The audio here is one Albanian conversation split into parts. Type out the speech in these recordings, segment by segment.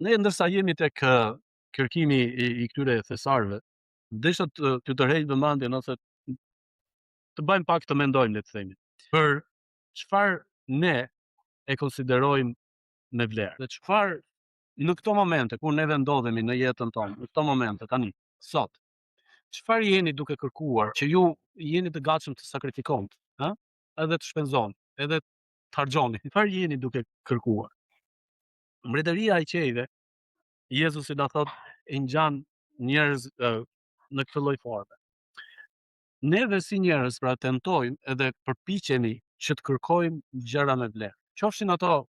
Ne ndërsa jemi tek kërkimi i këtyre thesarëve, desha t'ju tërheq vëmendjen ose të bëjmë pak të mendojmë, le të themi, për çfarë ne e konsiderojmë me vlerë. Dhe çfarë në këto momente kur neve ndodhemi në jetën tonë, në këto momente tani, sot, çfarë jeni duke kërkuar që ju jeni të gatshëm të sakrifikoni, ëh? Edhe të shpenzoni, edhe të harxhoni. Çfarë jeni duke kërkuar? Mbretëria e qejve, Jezusi na thotë e ngjan njerëz në këtë lloj forme. Neve si njerëz pra tentojmë edhe përpiqemi që të kërkojmë gjëra me vlerë. Qofshin ato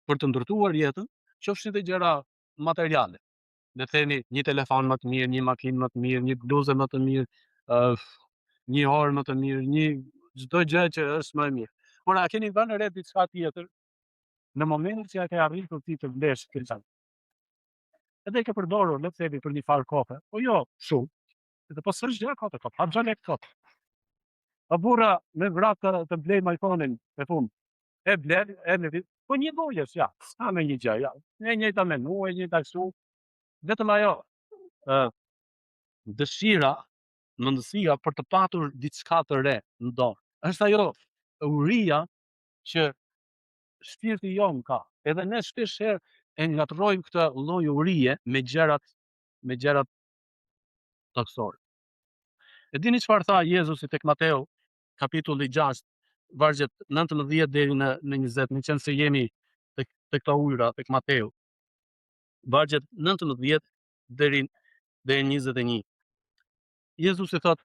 për të ndërtuar jetën, qofshin edhe gjëra materiale. Le të themi një telefon më të mirë, një makinë më të mirë, një bluzë më të mirë, një orë më të mirë, një çdo gjë që është më e mirë. Por a keni vënë re diçka tjetër në momentin që ja ke arritur ti të vlesh këtë gjë? Edhe e ke përdorur, le të themi për një farë kohe, po jo shumë. Edhe po s'është gjë kote, po pa xhalek kot. O burra me vrat të blejmë iPhone-in e fund. E bler, e në vit, po një gojesh, ja, s'ka me një gjë, ja. E njëjta menu, e njëjta kështu. Vetëm ajo, ë dëshira, mendësia për të patur diçka të re në dorë. Është ajo uria që shpirti jon ka. Edhe ne shpesh herë e ngatrojmë këtë lloj urie me gjërat toksore. E dini çfarë tha Jezusi tek Mateu, kapitulli 6, vargjet 19 deri në 20, në qenë se jemi tek këto ujëra, tek Mateu. Vargjet 19 deri 21. Jezusi thot: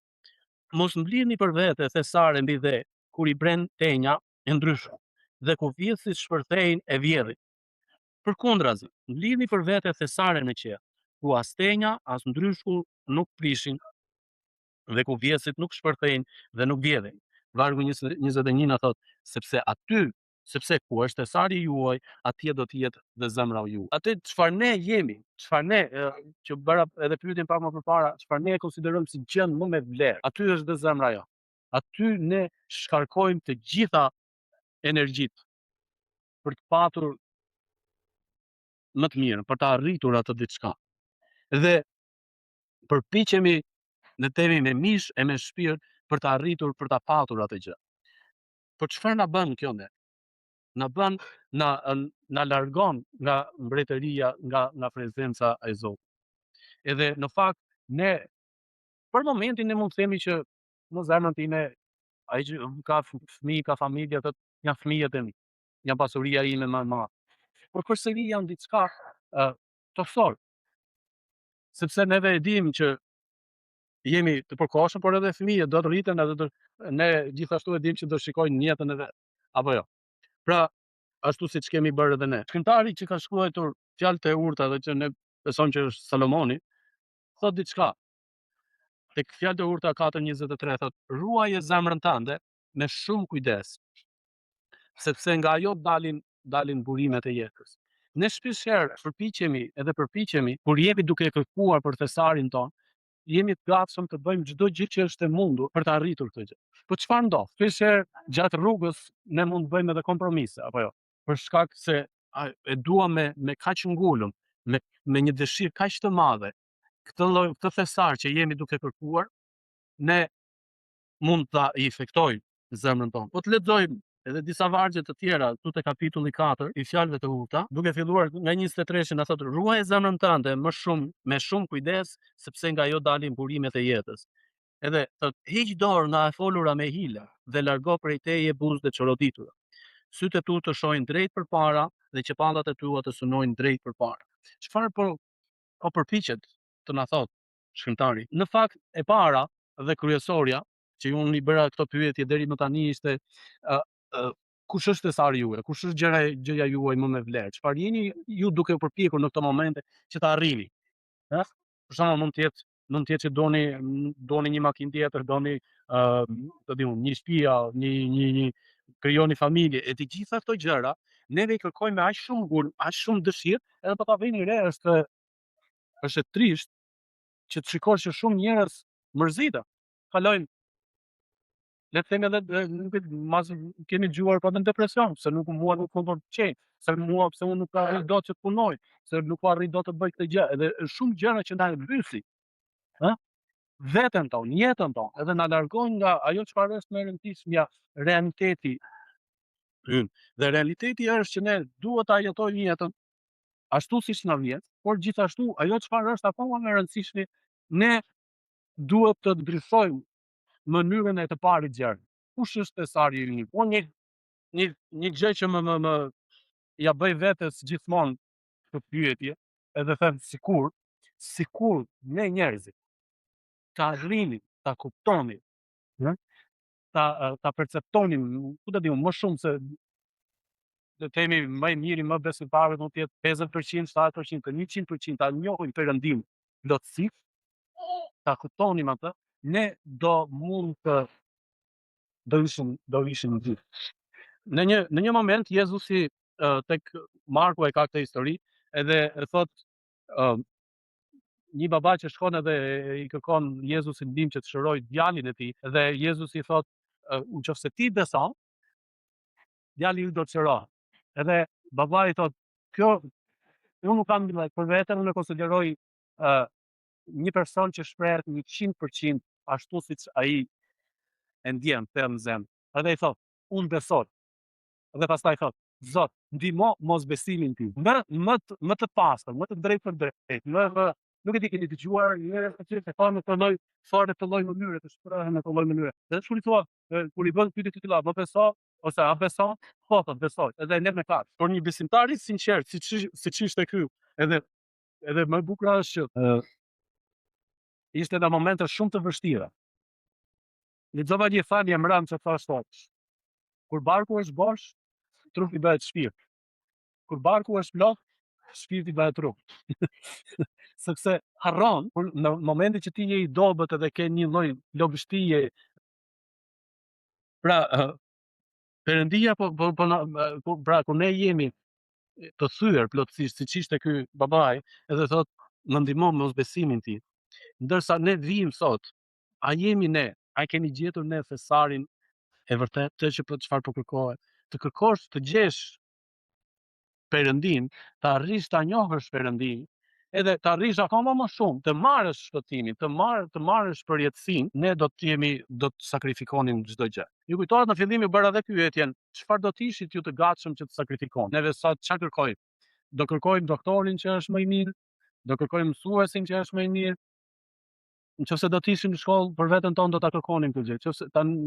mos mblidhni për vete thesare mbi dhe, kur i bren tenja e ndryshme, dhe kuvjesit shpërthejnë e vjedhin. Përkundrazi, mblidhni për vete thesare në qell, ku as tenja, as ndryshku nuk prishin, dhe kuvjesit nuk shpërthejnë dhe nuk vjedhin. Vargu 21 na thot, sepse ku është thesari juaj, atje do të jetë dhe zemra juaj. Atë çfarë ne jemi, çfarë ne që bëra edhe pyetjen pak më përpara, çfarë ne e konsiderojmë si gjën më me vlerë, aty është dhe zemra jote. Aty ne shkarkojmë të gjitha energjitë për të patur më të mirën, për të arritur atë diçka. Dhe përpiqemi në temi me mish e me shpirt për të arritur, për ta patur atë gjë. Po çfarë na bën kjo ne? Na bën, na largon nga mbretëria, nga prezenca e Zotit. Edhe në fakt ne për momentin ne mund të themi që në zemrën time ai që ka fëmijë, ka familje, thotë janë fëmijët e mi, janë pasuria ime më e madhe. Por përsëri janë diçka toksore, sepse neve e dimë që jemi të përkohshëm, por edhe fëmijët do të rriten edhe ne gjithashtu e dimë që do shikojnë jetën e vet. Apo jo. Pra, ashtu siç kemi bërë edhe ne. Shkrimtari që ka shkruar fjalët e urta dhe që ne besojmë që është Salomoni, thot diçka. Tek fjalët e urta 4:23 thot: ruaje zemrën tënde me shumë kujdes, sepse nga ajo dalin burimet e jetës. Ne shpesh herë përpiqemi kur jemi duke kërkuar për thesarin ton, jemi të gatshëm të bëjmë çdo gjë që është e mundur për të arritur këtë gjë. Po çfarë ndodh? Shpesh herë gjatë rrugës ne mund të bëjmë edhe kompromise, apo jo? Për shkak se e dua me kaq ngulëm, me një dëshirë kaq të madhe, këtë thesar që jemi duke kërkuar, ne mund ta i infektojmë zemrën tonë. Po të lexojmë edhe disa vargje të tjera këtu te kapitulli 4 i fjalëve të urta, duke filluar nga 23 na thotë: ruaje zemrën tënde me shumë kujdes, sepse nga ajo dalin burimet e jetës. Edhe thotë: hiq dorë nga e folura me hile dhe largo prej teje buzë të çoroditura. Sytë e tu të shohin drejt përpara dhe qepallat e tua të synojnë drejt përpara. Çfarë po përpiqet të na thotë shkrimtari? Në fakt e para dhe kryesorja që unë i bëra këto pyetje deri më tani ishte kush është thesari juaj, kush është gjëja juaj më me vlerë, çfarë jeni ju duke u përpjekur në këto momente që ta arrini, ëh? Për shembull mund të jetë që doni një makinë tjetër, doni të di unë, një shtëpi, një krijoni familje, e të gjitha këto gjëra neve i kërkojmë me aq shumë ngulm, aq shumë dëshirë, edhe po ta vini re është e trisht që të shikosh që shumë njerëz mërziten, kalojnë le të themi edhe nuk e mas kemi dëgjuar pa në depresion, se nuk mua nuk po të qenë, se pse unë nuk arrit dot që të punoj, se nuk arrit dot të bëj këtë gjë, edhe shumë gjëra që na mbysi, ë? Veten tonë, jetën tonë, edhe na largojnë nga ajo çfarë është më e rëndësishmja, realiteti ynë. Dhe realiteti është që ne duhet ta jetojmë jetën ashtu siç na vjen, por gjithashtu ajo çfarë është akoma më e rëndësishme, ne duhet të ndryshojmë mënyrën e të parit gjërat. Kush është thesari i ri? Unë një gjë që më ja bëj vetes gjithmonë këtë pyetje, edhe them sikur ne njerëzit ta arrini, ta kuptonin, ëh, ta perceptonin, ku ta di unë, më shumë se le të themi më i miri, më besimtarët mund të jetë 50%, 70%, 100% ta njohin Perëndin plotësisht, ta kuptonim atë, ne do ishim gjithë. Në një moment Jezusi tek Marku e ka këtë histori, edhe e thot një baba që shkon edhe i kërkon Jezusit ndihmë që të shërojë djalin e tij, dhe Jezusi thot nëse ti beson, djali yt do të shërohet. Edhe babai thot, kjo unë nuk kam për veten, unë e konsideroj një person që shprehet 100% ashtu siç ai e ndjen thellë në zemër. Edhe i thot, unë besoj. Dhe pastaj thot, Zot, ndihmo mosbesimin tim. Më të pastër, më të drejtë për drejtë, nuk e di, keni dëgjuar njerëz që thonë në të lloj fare të lloj mënyre, të shprehen në të lloj mënyre. Dhe kur i thua, kur i bën pyetje të tilla, më beso ose a beson? Po, thot, besoj. Edhe e ndet me kaq. Por një besimtar i sinqert, siç ishte ky, edhe më e bukur është që ishte në momente shumë të vështira. Lexova një fjalë Emran që thoshte, kur barku është bosh, trupi bëhet shpirt. Kur barku është plot, shpirti bëhet trup. Sepse harron, në momentin që ti je i dobët edhe ke një lloj lobështie, pra Perëndia pra kur ne jemi të thyer plotësisht, siç ishte ky babai, edhe thot, më ndihmo me mosbesimin tim. Ndërsa ne vijmë sot, a jemi ne, a kemi gjetur ne thesarin e vërtet, të që çfarë po kërkohet? Të kërkosh të gjesh Perëndin, të arrish ta njohësh Perëndin, edhe të arrish akoma më shumë, të marrësh shpëtimin, të marrësh përjetësinë, ne do të sakrifikonim çdo gjë. Ju kujtohet në fillim ju bëra edhe pyetjen, çfarë do të ishit ju të gatshëm që të sakrifikoni? Neve sot çfarë kërkojmë? Do kërkojmë doktorin që është më i mirë, do kërkojmë mësuesin që është më i mirë. Nëse do të ishim në shkollë për veten tonë do ta kërkonim këtë gjë. Nëse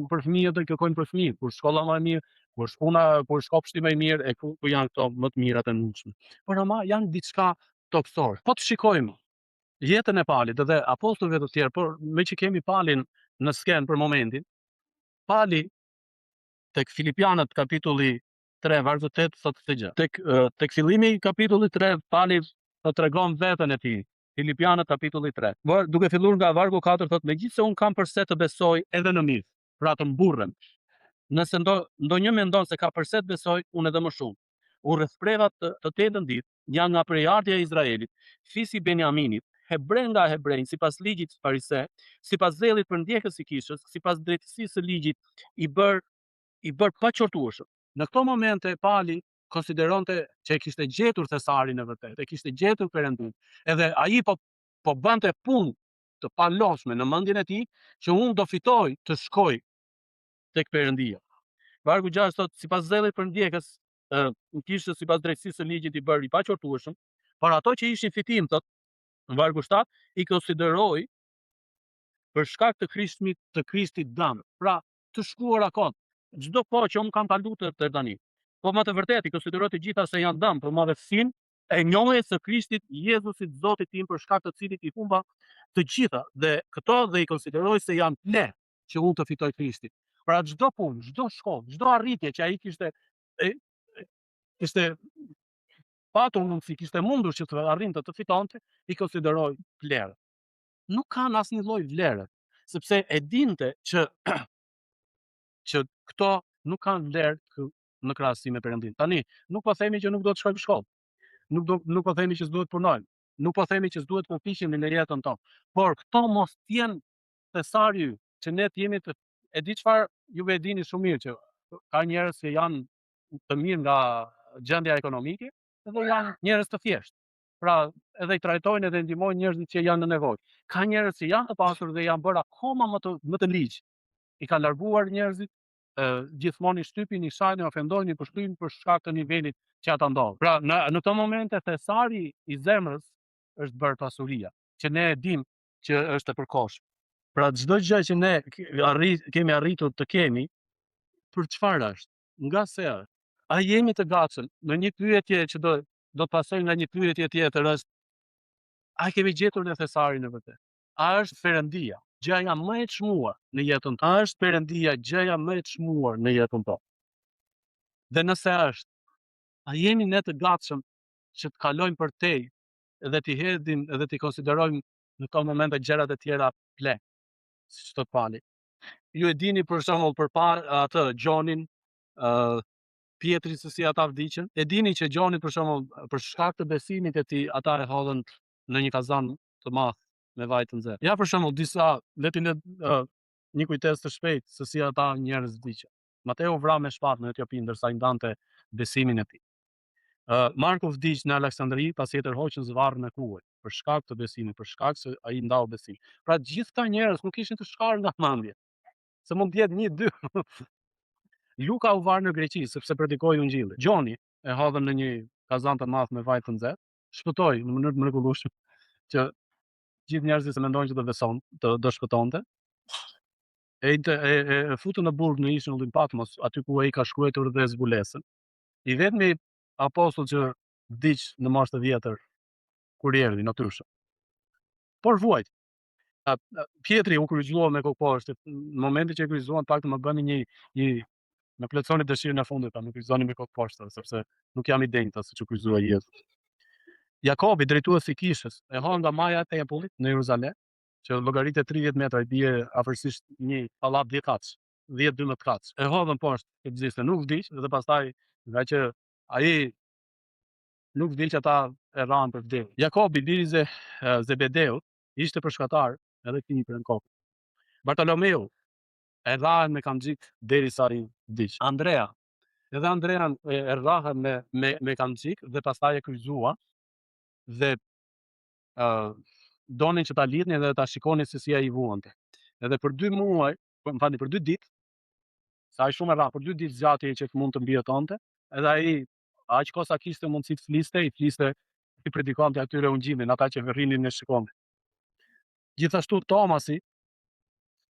për fëmijët do i kërkojmë për fëmijët, kur shkolla më e mirë, kur puna, kur shkopshti më i mirë, e ku janë këto më të mirat e mundshme. Por ama janë diçka tokësore. Po të shikojmë jetën e Palit edhe apostujve të tjerë, por me që kemi Palin në sken për momentin, Pali tek Filipianët kapitulli 3 vargu 8 thotë këtë gjë. Tek fillimi i kapitullit 3 Pali të tregon veten e tij. Filipianët kapitulli 3. Duke filluar nga vargu 4 thotë, megjithse un kam përse të besoj edhe në mirë, pra të mburrem. Nëse ndonjë mendon se ka përse të besoj, unë edhe më shumë. U rrethpreva të 8 ditë, janë nga prejardhja e Izraelit, fisi i Benjaminit, hebrej nga hebrejnë, sipas ligjit farise, sipas zellit për ndjekës i kishës, sipas drejtësisë së ligjit, i bër pa qortueshëm. Në këto momente Pali konsideronte që e kishte gjetur thesarin e vërtet, e kishte gjetur Perëndin. Edhe ai po bante punë të palodhshme në mendjen e tij që unë do fitoj të shkoj tek Perëndia. Vargu 6 thotë, sipas zellit për ndjekës në kishë, sipas drejtësisë së ligjit i bëri pa qortueshëm, por ato që ishin fitim, thotë, në vargu 7, i konsideroi për shkak të Krishtit dëm. Pra, të shkuar akon, çdo kohë që unë kam kaluar deri tani. Po më të vërtetë i konsideroj të gjitha se janë dëm për madhësinë e njohjes së Krishtit Jezusit Zotit tim, për shkak të cilit i humba të gjitha, dhe këto dhe i konsideroj se janë ple që unë të fitoj Krishtin. Pra çdo punë, çdo shkollë, çdo arritje që ai kishte patur mundësi, kishte mundur që të arrinte të fitonte, i konsideroj vlerë. Nuk kanë asnjë lloj vlere, sepse e dinte që këto nuk kanë vlerë në krahasim me Perëndin. Tani, nuk po themi që nuk do të shkojmë në shkollë. Nuk po themi që s'duhet punojmë. Nuk po themi që s'duhet përpiqemi në jetën tonë. Por këto mos jenë thesari që ne të jemi të E di çfarë juve e dini shumë mirë që ka njerëz që janë të mirë nga gjendja ekonomike dhe janë njerëz të thjeshtë. Pra edhe i trajtojnë edhe ndihmojnë njerëzit që janë në nevojë. Ka njerëz që janë të pasur dhe janë bërë akoma më të ligjë. I kanë larguar njerëzit, gjithmonë i shtypin, i shajnë, i ofendojnë, i përshtyjnë për shkak të nivelit që ata ndodhin. Pra në këto momente thesari i zemrës është bërë pasuria, që ne e dimë që është e përkohshme. Pra çdo gjë që ne kemi arritur të kemi, për çfarë është? Nga se është. A jemi të gatshëm? Në një pyetje që do të pasojë nga një pyetje tjetër është, a kemi gjetur ne thesarin e vërtet? A është Perëndia gjëja më e çmuar në jetën tonë? A është Perëndia gjëja më e çmuar në jetën tonë? Dhe nëse është, a jemi ne të gatshëm që të kalojmë përtej dhe t'i hedhim edhe t'i konsiderojmë në këto momente gjërat e tjera pleh, siç thot Pali. Ju e dini për shembull përpara atë Gjonin, Pietrin se si ata vdiqën. E dini që Gjoni për shembull për shkak të besimit e tij ata e hodhën në një kazan të madh me vaj të nxehtë. Ja për shembull le një kujtesë të shpejtë se si ata njerëz vdiqën. Mateu vra me shpatë në Etiopi ndërsa i ndante besimin e tij. Marku vdiq në Aleksandri pasi e tërhoqën zvarrin e kuajt për shkak të besimit, për shkak se ai ndau besim. Pra gjithë këta njerëz nuk ishin të shkarë nga mendje. Se mund të jetë 1-2. Luka u varë në Greqi sepse predikoi ungjillin. Gjoni e hodhën në një kazan të madh me vaj të nxehtë, shpëtoi në mënyrë të mrekullueshme që gjithë njerëzit që mendojnë që do shpëtonte. E futën në burg në ishullin Patmos, aty ku ai ka shkruar dhe zbulesën. I vetmi apostull që vdiq në moshë të vjetër kur erdhi natyrshëm. Por vuajt. Pietri u kryqëzua me kokë poshtë. Në momentin që e kryqëzuan, pak të më bëni një me plotësoni dëshirën e fundit, më kryqëzoni me kokë poshtë, sepse nuk jam i denjtë siç u kryqëzua Jezusi. Jakobi, drejtuesi i kishës, e hodh nga maja e tempullit në Jeruzalem, që llogaritet 30 metra, i bie afërsisht një pallat 10 katësh, 10-12 katësh. E hodhën poshtë, e vdiste, nuk vdiq, dhe pastaj nga që ai nuk vdiq, ata e ranë për vdekje. Jakobi, biri i Zebedeut, ishte përshkatar edhe këtij për në kokë. Bartolomeu e rrahën me kamxhik derisa ai vdiq. Andrea e rrahën me kamxhik dhe pastaj e kryqëzua dhe donin që ta lidhnin dhe ta shikonin se si ai vuante. Edhe për 2 muaj, për 2 ditë, sa ai shumë e rrahë, për 2 ditë zgjati që mund të mbijetonte, edhe ai aq kohë sa kishte mundësi të fliste, i predikonte atyre ungjillin, ata që rrinin e shikonin. Gjithashtu Tomasi,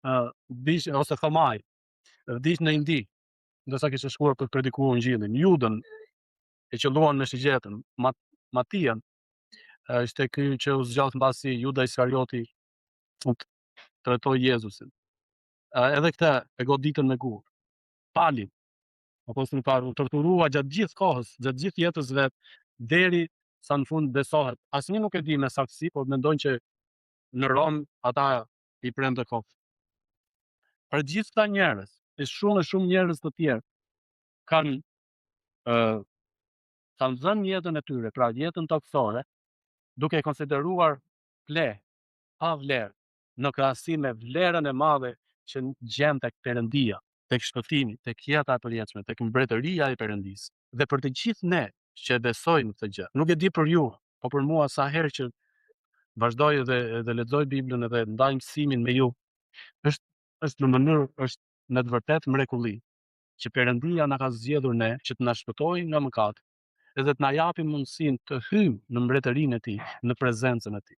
vdiq, ose Thomai, vdiq në Indi, ndërsa kishte shkuar për të predikuar ungjillin. Judën e qelluan me shigjetën. Matian ishte ky që u zgjat mbasi Juda Iskarioti tretoi Jezusin. Edhe këtë e goditën me gur. Pali, apostulli Pali, u torturua gjatë gjithë kohës, gjatë gjithë jetës vet, deri sa në fund besohet. Asnjë nuk e di me saktësi, por mendojnë që në Rom ata i premte kokë. Për gjithë këta njerëz, e shumë njerëz të tjerë kanë dhënë jetën e tyre, pra jetën toksore, duke konsideruar pa vlerë, në krahasim me vlerën e madhe që gjen tek Perëndia, tek shpëtimi, tek jeta e përjetshme, tek mbretëria e Perëndisë. Dhe për të gjithë ne që besojmë këtë gjë, nuk e di për ju, po për mua sa herë që vazhdoj dhe lexoj Biblën edhe ndaj mësimin me ju, është në mënyrë, është në të vërtetë mrekulli që Perëndia na ka zgjedhur ne që të na shpëtojë nga mëkati edhe të na japë mundësinë të hyjmë në mbretërinë e tij, në prezencën e tij.